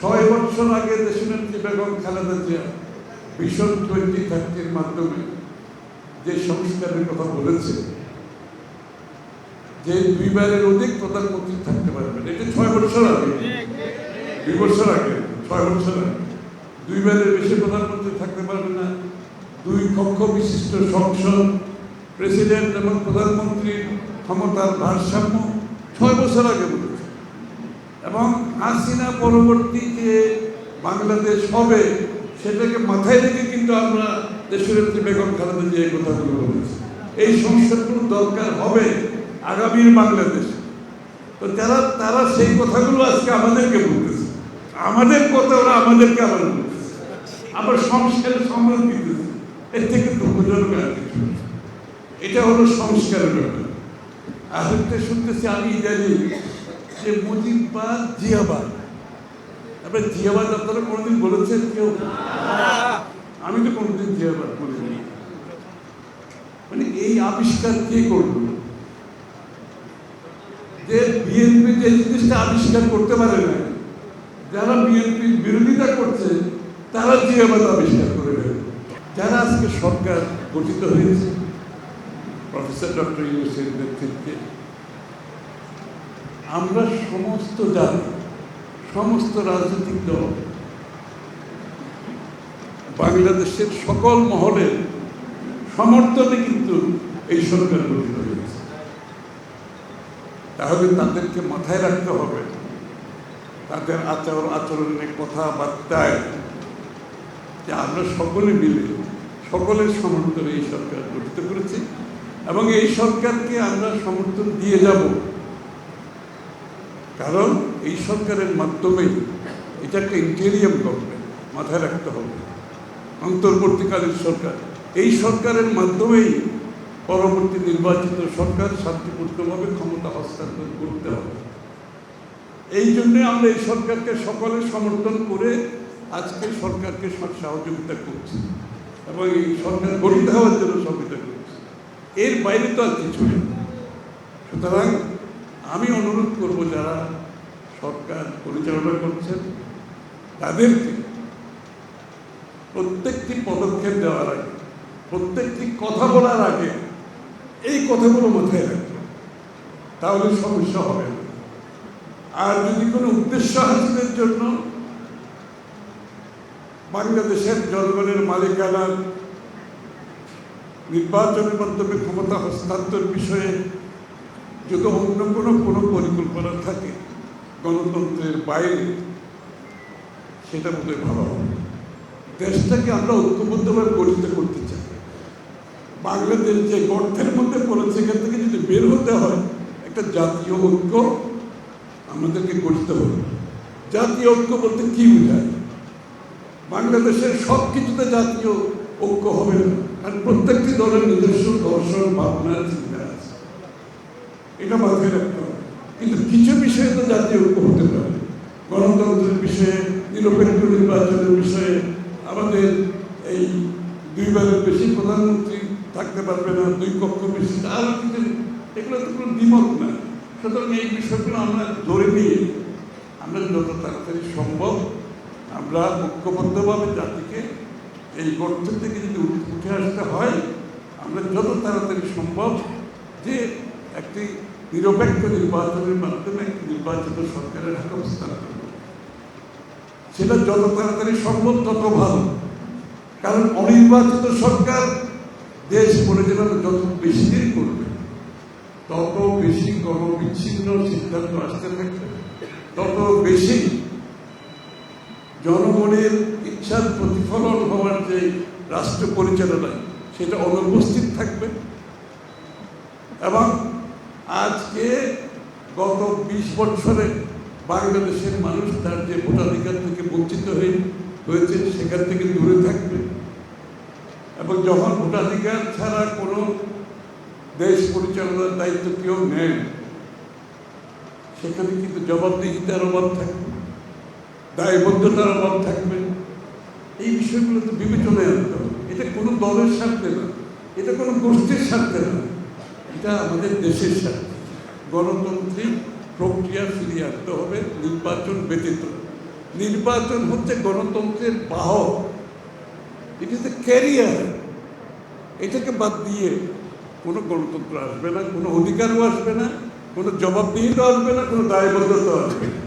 6 বছর আগে দেশনেত্রী বেগম খালেদা জিয়া ভিশন 2030-র মাধ্যমে যে সংস্কারের কথা বলেছে, যে 2বারের অধিক প্রধানমন্ত্রী থাকতে পারবেন, এটা 6 বছর আগে, 2 বছর আগে, 6 বছর আগে 2বারের বেশি প্রধানমন্ত্রী থাকতে পারবে না, 2 কক্ষ বিশিষ্ট সংসদ, প্রেসিডেন্ট এবং প্রধানমন্ত্রীর ক্ষমতার ভারসাম্য 6 বছর আগে বলেছে। এবং হাসিনা পরবর্তী যে বাংলাদেশ হবে সেটাকে মাথায় রেখে কিন্তু আমরা দেশনেত্রী বেগম খালেদা জিয়া এই কথাগুলো বলেছি। এই সংস্কারগুলো দরকার হবে আগামীর বাংলাদেশ। তো তারা সেই কথাগুলো আজকে আমাদেরকে বলতেছে, আমাদের কথা ওরা আমাদেরকে আবার বলতেছে, আবার সংস্কারের সম্মান দিতেছে। এর থেকে দুঃখজনক আর কিছু। এটা হলো সংস্কারের ব্যাপার। আর একটা শুনতেছি আমি জানি যে মুজিববাদ জিয়াবাদ। আপনার জিয়াবাদ আপনারা কোনোদিন বলেছেন কেউ? আমি তো কোনোদিন জিয়াবাদ বলিনি। মানে এই আবিষ্কার কে করলো? যে বিএনপি যে জিনিসটা আবিষ্কার করতে পারে না, যারা বিএনপির বিরোধিতা করছে তারা জিয়াবাদ আবিষ্কার করে ফেলে। যারা আজকে সরকার গঠিত হয়েছে প্রফেসর ডক্টর ইউনূসের নেতৃত্বে, আমরা সমস্ত জাতি, সমস্ত রাজনৈতিক দল, বাংলাদেশের সকল মহলের সমর্থনে কিন্তু এই সরকার গঠিত হয়েছে। তাহলে তাদেরকে মাথায় রাখতে হবে, তাদের আচরণের কথাবার্তায়, যে আমরা সকলে মিলে সকলের সমর্থনে এই সরকার গঠিত করেছি এবং এই সরকারকে আমরা সমর্থন দিয়ে যাব। কারণ এই সরকারের মাধ্যমেই, এটা একটা ইন্টেরিয়াম গভর্নমেন্ট, মাথায় রাখতে হবে, অন্তর্বর্তীকালীন সরকার, এই সরকারের মাধ্যমেই পরবর্তী নির্বাচিত সরকার শান্তিপূর্ণভাবে ক্ষমতা হস্তান্তর করতে হবে। এই জন্যে আমরা এই সরকারকে সকলে সমর্থন করে আজকে সরকারকে সহযোগিতা করছি এবং এই সরকার গঠিত হওয়ার জন্য সহযোগিতা করছি। এর বাইরে তো আর কিছু নেই। সুতরাং আমি অনুরোধ করব, যারা সরকার পরিচালনা করছেন তাদেরকে প্রত্যেকটি পদক্ষেপ দেওয়ার আগে, প্রত্যেকটি কথা বলার আগে এই কথাগুলো মাথায় রাখবে, তাহলে সমস্যা হবে না। আর যদি কোনো উদ্দেশ্য হাসিলের জন্য বাংলাদেশের জনগণের মালিকানার নির্বাচনের মাধ্যমে ক্ষমতা হস্তান্তর বিষয়ে যদি অন্য কোনো পরিকল্পনা থাকে গণতন্ত্রের বাইরে, সেটা বোধহয় ভালো হবে। দেশটাকে আমরা ঐক্যবদ্ধভাবে গঠিত করতে চাই। বাংলাদেশ যে গর্তের মধ্যে পড়েছে, এখান থেকে যদি বের হতে হয়, একটা জাতীয় ঐক্য আমাদেরকে গঠিত হবে। জাতীয় ঐক্য বলতে কি বোঝায়? বাংলাদেশের সব কিছুতে জাতীয় ঐক্য হবে না, কারণ প্রত্যেকটি দলের নিজস্ব দর্শন, ভাবনার চিন্তা আছে, এটা মাথায় রাখতে হবে। কিন্তু কিছু বিষয়ে তো জাতীয় ঐক্য হতে পারে, গণতন্ত্রের বিষয়ে, নিরপেক্ষ নির্বাচনের বিষয়ে, আমাদের এই 2বারের বেশি প্রধানমন্ত্রী থাকতে পারবে না, 2 কক্ষ বিশিষ্ট, আরো কিছু, এগুলো তো কোনো দ্বিমত না। সুতরাং এই বিষয়গুলো আমরা ধরে নিয়ে আমরা যত তাড়াতাড়ি সম্ভব আমরা ঐক্যবদ্ধভাবে জাতিকে এই গর্ত থেকে যদি উঠে আসতে হয়, আমরা যত তাড়াতাড়ি সম্ভব যে একটি নিরপেক্ষ নির্বাচনের মাধ্যমে একটি নির্বাচিত সরকারের হাতে হস্তান্তর করব, সেটা যত তাড়াতাড়ি সম্ভব তত ভালো। কারণ অনির্বাচিত সরকার দেশ পরিচালনা যত বেশি দিন করবে, তত বেশি গণবিচ্ছিন্ন সিদ্ধান্ত আসতে থাকবে, তত বেশি জনগণের ইচ্ছার প্রতিফলন হওয়ার যে রাষ্ট্র পরিচালনায় সেটা অনুপস্থিত থাকবে। এবং আজকে গত 20 বছরে বাংলাদেশের মানুষ তার যে ভোটাধিকার থেকে বঞ্চিত হয়েছে সেখান থেকে দূরে থাকবে। এবং যখন ভোটাধিকার ছাড়া কোনো দেশ পরিচালনার দায়িত্ব কেউ নেয়, সেখানে কিন্তু জবাবদিহিতার অভাব থাকবে, দায়বদ্ধতার অভাব থাকবে। এই বিষয়গুলো তো বিবেচনায় আনতে হবে। এটা কোনো দলের স্বার্থে না, এটা কোনো গোষ্ঠীর স্বার্থে না, এটা আমাদের দেশের স্বার্থে। গণতান্ত্রিক প্রক্রিয়া ফিরিয়ে আনতে হবে নির্বাচন ব্যতীত। নির্বাচন হচ্ছে গণতন্ত্রের বাহক, ইট ইজ এ ক্যারিয়ার। এটাকে বাদ দিয়ে কোনো গণতন্ত্র আসবে না, কোনো অধিকারও আসবে না, কোনো জবাবদিহিতা আসবে না, কোনো দায়বদ্ধতা আসবে না।